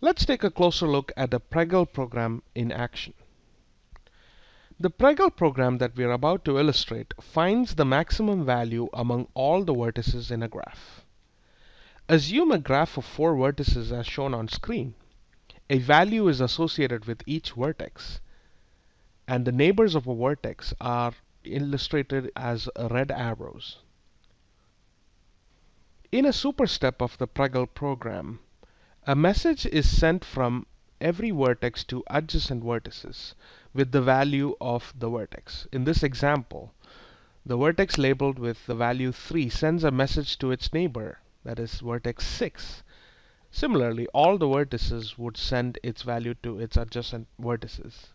Let's take a closer look at the Pregel program in action. The Pregel program that we are about to illustrate finds the maximum value among all the vertices in a graph. Assume a graph of 4 vertices as shown on screen. A value is associated with each vertex, and the neighbors of a vertex are illustrated as red arrows. In a super step of the Pregel program, a message is sent from every vertex to adjacent vertices with the value of the vertex. In this example, the vertex labeled with the value 3 sends a message to its neighbor, that is vertex 6. Similarly, all the vertices would send its value to its adjacent vertices.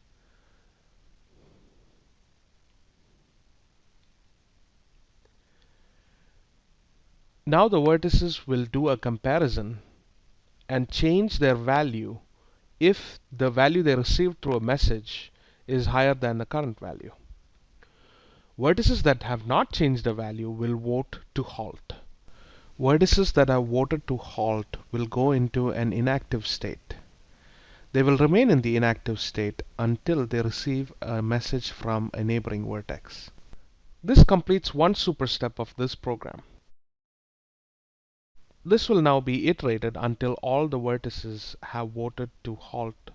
Now the vertices will do a comparison and change their value if the value they received through a message is higher than the current value. Vertices that have not changed the value will vote to halt. Vertices that have voted to halt will go into an inactive state. They will remain in the inactive state until they receive a message from a neighboring vertex. This completes one super step of this program. This will now be iterated until all the vertices have voted to halt.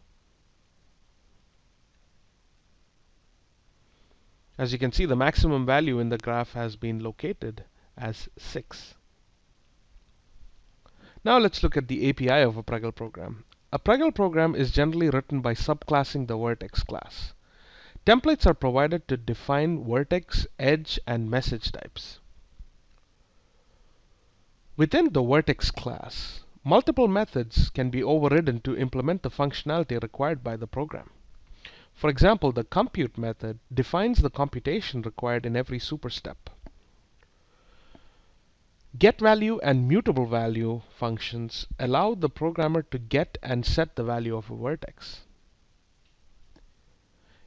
As you can see, the maximum value in the graph has been located as 6. Now let's look at the API of a Pregel program. A Pregel program is generally written by subclassing the vertex class. Templates are provided to define vertex, edge, and message types. Within the vertex class, multiple methods can be overridden to implement the functionality required by the program. For example, the compute method defines the computation required in every super step. GetValue and MutableValue functions allow the programmer to get and set the value of a vertex.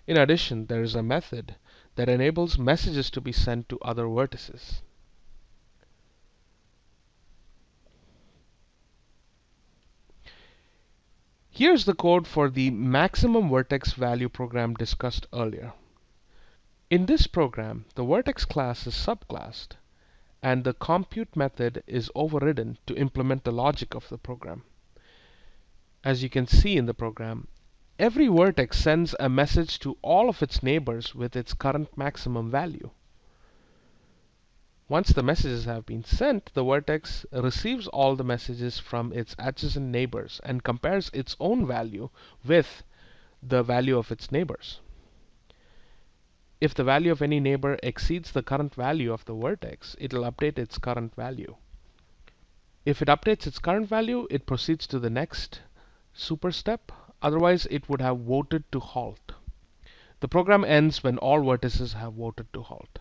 In addition, there is a method that enables messages to be sent to other vertices. Here's the code for the maximum vertex value program discussed earlier. In this program, the vertex class is subclassed, and the compute method is overridden to implement the logic of the program. As you can see in the program, every vertex sends a message to all of its neighbors with its current maximum value. Once the messages have been sent, the vertex receives all the messages from its adjacent neighbors and compares its own value with the value of its neighbors. If the value of any neighbor exceeds the current value of the vertex, it will update its current value. If it updates its current value, it proceeds to the next super step. Otherwise, it would have voted to halt. The program ends when all vertices have voted to halt.